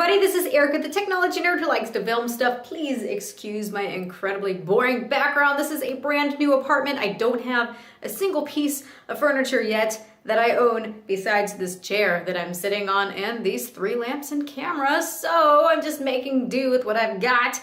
everybody, this is Erica, the technology nerd who likes to film stuff. Please excuse my incredibly boring background. This is a brand new apartment. I don't have a single piece of furniture yet that I own besides this chair that I'm sitting on and these 3 lamps and cameras, so I'm just making do with what I've got.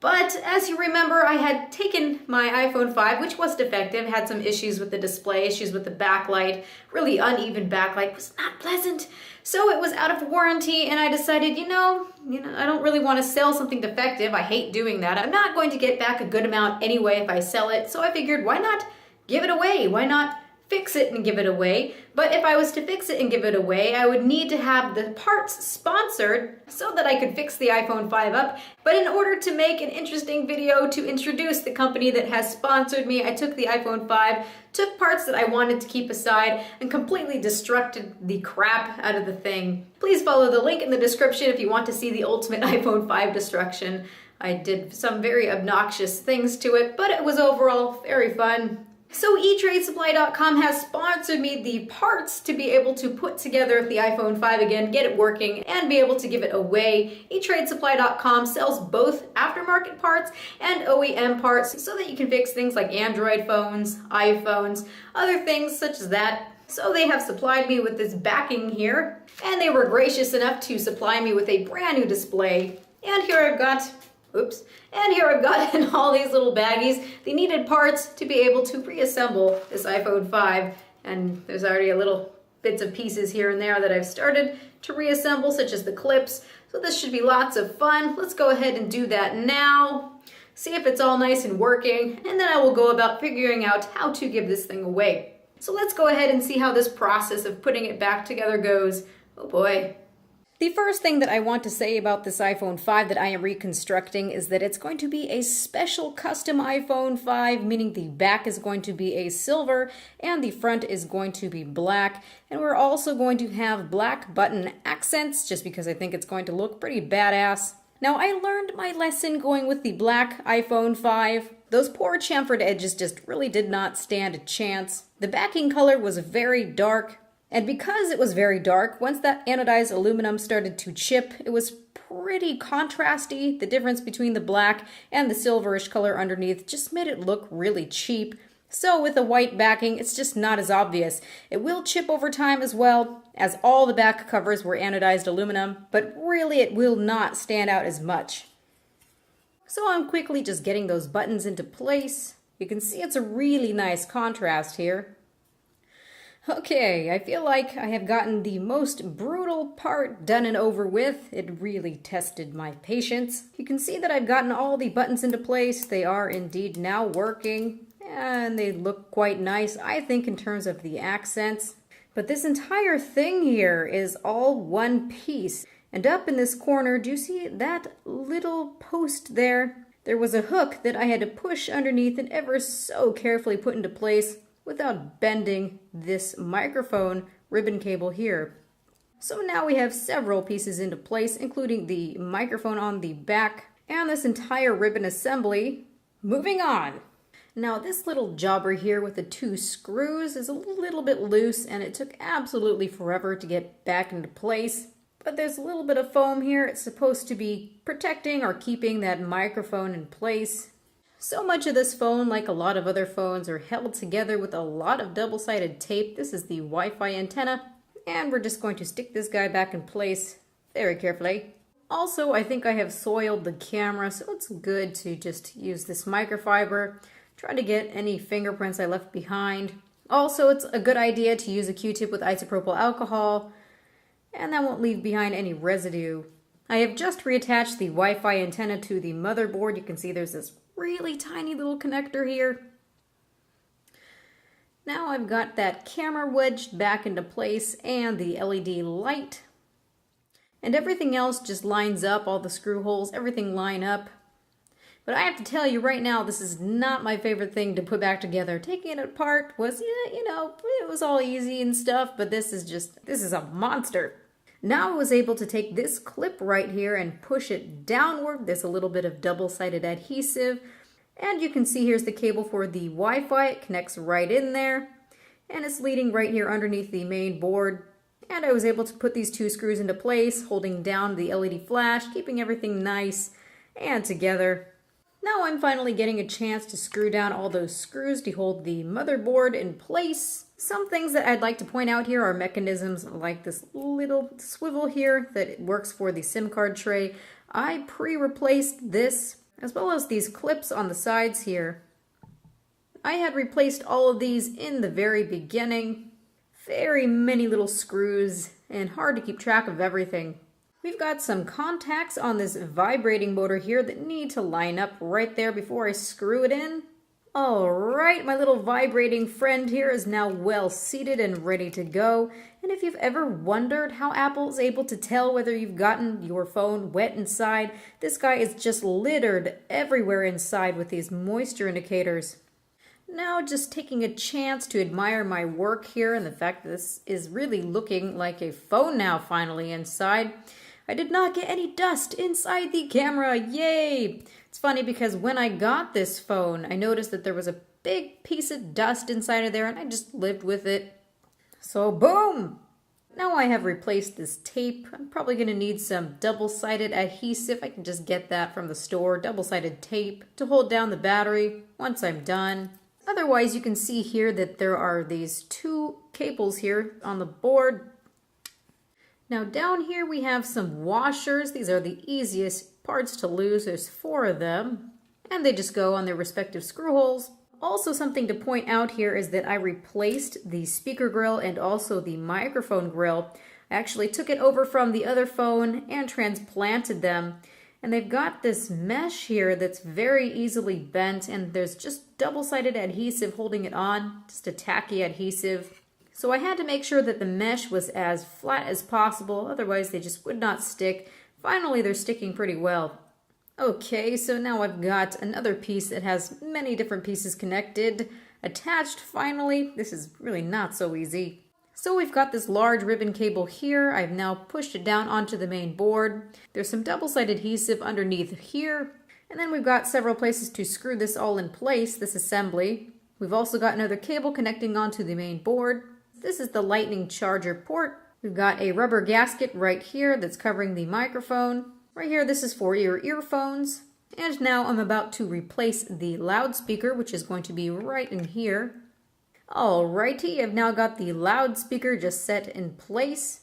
But as you remember, I had taken my iPhone 5, which was defective, had some issues with the display, issues with the backlight, really uneven backlight, was not pleasant. So it was out of warranty and I decided, you know, I don't really want to sell something defective. I hate doing that. I'm not going to get back a good amount anyway if I sell it. So I figured, why not give it away? Why not fix it and give it away? But if I was to fix it and give it away, I would need to have the parts sponsored so that I could fix the iPhone 5 up. But in order to make an interesting video to introduce the company that has sponsored me, I took the iPhone 5, took parts that I wanted to keep aside, and completely destructed the crap out of the thing. Please follow the link in the description if you want to see the ultimate iPhone 5 destruction. I did some very obnoxious things to it, but it was overall very fun. So eTradeSupply.com has sponsored me the parts to be able to put together the iPhone 5 again, get it working, and be able to give it away. eTradeSupply.com sells both aftermarket parts and OEM parts so that you can fix things like Android phones, iPhones, other things such as that. So they have supplied me with this backing here, and they were gracious enough to supply me with a brand new display. And here I've got and here I've got in all these little baggies the needed parts to be able to reassemble this iPhone 5. And there's already a little bits of pieces here and there that I've started to reassemble, such as the clips. So this should be lots of fun. Let's go ahead and do that now. See if it's all nice and working, and then I will go about figuring out how to give this thing away. So let's go ahead and see how this process of putting it back together goes. Oh boy. The first thing that I want to say about this iPhone 5 that I am reconstructing is that it's going to be a special custom iPhone 5, meaning the back is going to be a silver and the front is going to be black. And we're also going to have black button accents just because I think it's going to look pretty badass. Now, I learned my lesson going with the black iPhone 5. Those poor chamfered edges just really did not stand a chance. The backing color was very dark. And because it was very dark, once that anodized aluminum started to chip, it was pretty contrasty. The difference between the black and the silverish color underneath just made it look really cheap. So with a white backing, it's just not as obvious. It will chip over time as well, as all the back covers were anodized aluminum, but really it will not stand out as much. So I'm quickly just getting those buttons into place. You can see it's a really nice contrast here. Okay, I feel like I have gotten the most brutal part done and over with. It really tested my patience. You can see that I've gotten all the buttons into place. They are indeed now working, and they look quite nice, I think, in terms of the accents. But this entire thing here is all one piece. And up in this corner, do you see that little post there? There was a hook that I had to push underneath and ever so carefully put into place without bending this microphone ribbon cable here. So now we have several pieces into place, including the microphone on the back and this entire ribbon assembly. Moving on. Now this little jobber here with the 2 screws is a little bit loose and it took absolutely forever to get back into place. But there's a little bit of foam here. It's supposed to be protecting or keeping that microphone in place. So much of this phone, like a lot of other phones, are held together with a lot of double-sided tape. This is the Wi-Fi antenna, and we're just going to stick this guy back in place very carefully. Also, I think I have soiled the camera, so it's good to just use this microfiber, try to get any fingerprints I left behind. Also, it's a good idea to use a Q-tip with isopropyl alcohol, and that won't leave behind any residue. I have just reattached the Wi-Fi antenna to the motherboard. You can see there's this really tiny little connector here. Now I've got that camera wedged back into place and the LED light. And everything else just lines up, all the screw holes, everything line up. But I have to tell you right now, this is not my favorite thing to put back together. Taking it apart was, it was all easy and stuff, but this is a monster. Now I was able to take this clip right here and push it downward. There's a little bit of double-sided adhesive. And you can see here's the cable for the Wi-Fi. It connects right in there. And it's leading right here underneath the main board. And I was able to put these 2 screws into place, holding down the LED flash, keeping everything nice and together. Now I'm finally getting a chance to screw down all those screws to hold the motherboard in place. Some things that I'd like to point out here are mechanisms like this little swivel here that works for the SIM card tray. I pre-replaced this, as well as these clips on the sides here. I had replaced all of these in the very beginning. Very many little screws and hard to keep track of everything. We've got some contacts on this vibrating motor here that need to line up right there before I screw it in. Alright, my little vibrating friend here is now well seated and ready to go. And if you've ever wondered how Apple is able to tell whether you've gotten your phone wet inside, this guy is just littered everywhere inside with these moisture indicators. Now just taking a chance to admire my work here and the fact that this is really looking like a phone now finally inside. I did not get any dust inside the camera, yay! It's funny because when I got this phone, I noticed that there was a big piece of dust inside of there and I just lived with it. So boom! Now I have replaced this tape. I'm probably going to need some double-sided adhesive. I can just get that from the store, double-sided tape to hold down the battery once I'm done. Otherwise, you can see here that there are these 2 cables here on the board. Now down here we have some washers. These are the easiest parts to lose. There's 4 of them. And they just go on their respective screw holes. Also something to point out here is that I replaced the speaker grill and also the microphone grill. I actually took it over from the other phone and transplanted them. And they've got this mesh here that's very easily bent, and there's just double-sided adhesive holding it on, just a tacky adhesive. So I had to make sure that the mesh was as flat as possible, otherwise they just would not stick. Finally, they're sticking pretty well. Okay, so now I've got another piece that has many different pieces connected, attached finally. This is really not so easy. So we've got this large ribbon cable here. I've now pushed it down onto the main board. There's some double-sided adhesive underneath here. And then we've got several places to screw this all in place, this assembly. We've also got another cable connecting onto the main board. This is the lightning charger port. We've got a rubber gasket right here that's covering the microphone. Right here, this is for your earphones. And now I'm about to replace the loudspeaker, which is going to be right in here. Alrighty, I've now got the loudspeaker just set in place.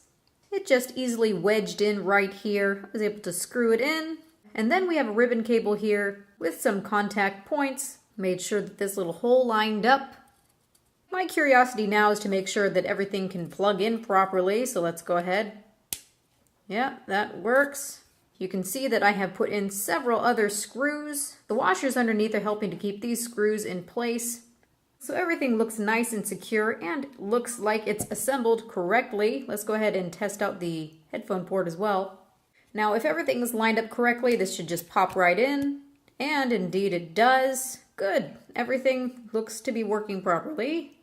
It just easily wedged in right here. I was able to screw it in. And then we have a ribbon cable here with some contact points. Made sure that this little hole lined up. My curiosity now is to make sure that everything can plug in properly, so let's go ahead. Yeah, that works. You can see that I have put in several other screws. The washers underneath are helping to keep these screws in place. So everything looks nice and secure and looks like it's assembled correctly. Let's go ahead and test out the headphone port as well. Now, if everything is lined up correctly, this should just pop right in. And indeed it does. Good. Everything looks to be working properly.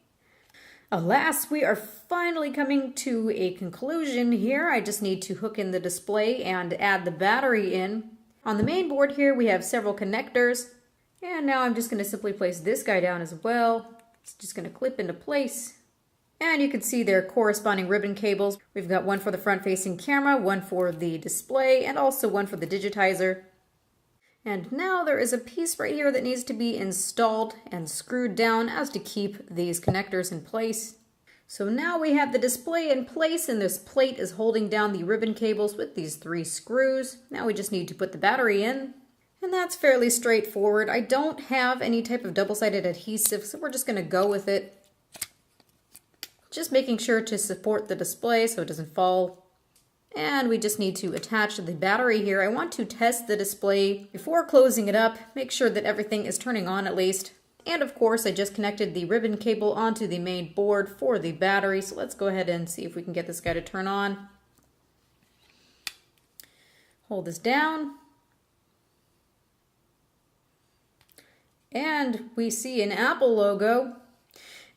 Alas, we are finally coming to a conclusion here. I just need to hook in the display and add the battery in. On the main board here, we have several connectors. And now I'm just going to simply place this guy down as well. It's just going to clip into place. And you can see their corresponding ribbon cables. We've got one for the front-facing camera, one for the display, and also one for the digitizer. And now there is a piece right here that needs to be installed and screwed down as to keep these connectors in place. So now we have the display in place and this plate is holding down the ribbon cables with these 3 screws. Now we just need to put the battery in. And that's fairly straightforward. I don't have any type of double-sided adhesive, so we're just going to go with it. Just making sure to support the display so it doesn't fall. And we just need to attach the battery here. I want to test the display before closing it up, make sure that everything is turning on at least. And of course, I just connected the ribbon cable onto the main board for the battery. So let's go ahead and see if we can get this guy to turn on. Hold this down. And we see an Apple logo.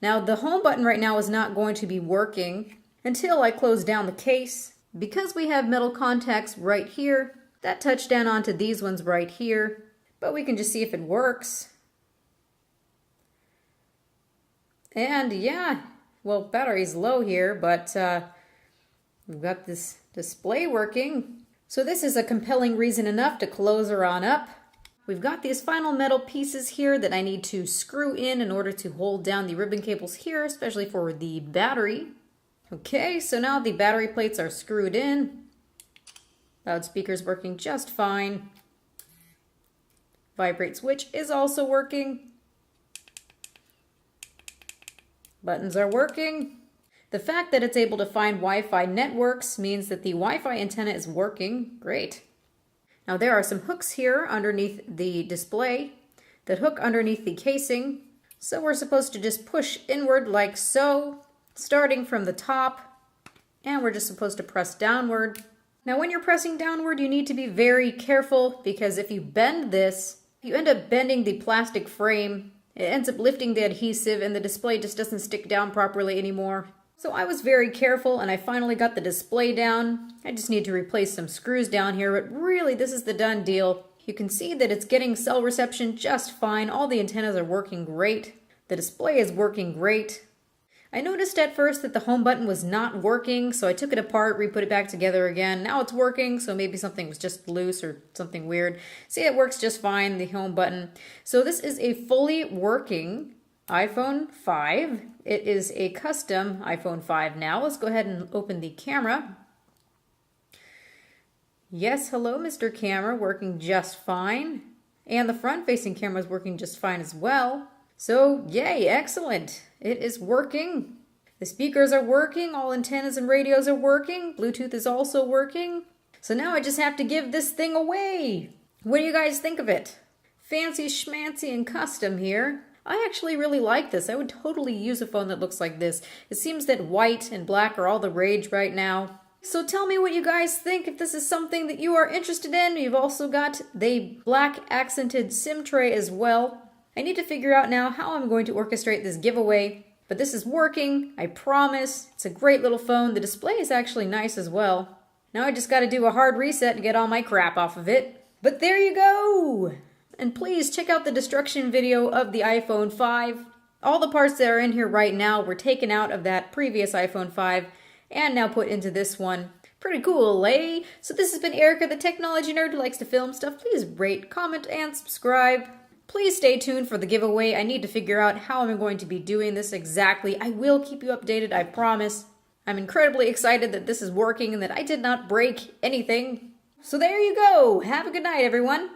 Now the home button right now is not going to be working until I close down the case. Because we have metal contacts right here, that touch down onto these ones right here. But we can just see if it works. And yeah, well, battery's low here, but We've got this display working. So this is a compelling reason enough to close her on up. We've got these final metal pieces here that I need to screw in order to hold down the ribbon cables here, especially for the battery. Okay, so now the battery plates are screwed in. Loudspeaker's working just fine. Vibrate switch is also working. Buttons are working. The fact that it's able to find Wi-Fi networks means that the Wi-Fi antenna is working. Great. Now there are some hooks here underneath the display that hook underneath the casing. So we're supposed to just push inward like so, starting from the top, and we're just supposed to press downward. Now when you're pressing downward, you need to be very careful because if you bend this, you end up bending the plastic frame. It ends up lifting the adhesive and the display just doesn't stick down properly anymore. So I was very careful and I finally got the display down. I just need to replace some screws down here, but really this is the done deal. You can see that it's getting cell reception just fine. All the antennas are working great. The display is working great. I noticed at first that the home button was not working, so I took it apart, re-put it back together again. Now it's working, so maybe something was just loose or something weird. See, it works just fine, the home button. So this is a fully working iPhone 5. It is a custom iPhone 5 now. Let's go ahead and open the camera. Yes, hello, Mr. Camera, working just fine. And the front-facing camera is working just fine as well. So, yay, excellent. It is working. The speakers are working, all antennas and radios are working, Bluetooth is also working. So now I just have to give this thing away. What do you guys think of it? Fancy schmancy and custom here. I actually really like this. I would totally use a phone that looks like this. It seems that white and black are all the rage right now. So tell me what you guys think if this is something that you are interested in. You've also got the black accented SIM tray as well. I need to figure out now how I'm going to orchestrate this giveaway, but this is working, I promise. It's a great little phone. The display is actually nice as well. Now I just got to do a hard reset and get all my crap off of it. But there you go! And please check out the destruction video of the iPhone 5. All the parts that are in here right now were taken out of that previous iPhone 5 and now put into this one. Pretty cool, eh? So this has been Erica, the technology nerd who likes to film stuff. Please rate, comment, and subscribe. Please stay tuned for the giveaway. I need to figure out how I'm going to be doing this exactly. I will keep you updated, I promise. I'm incredibly excited that this is working and that I did not break anything. So there you go. Have a good night, everyone.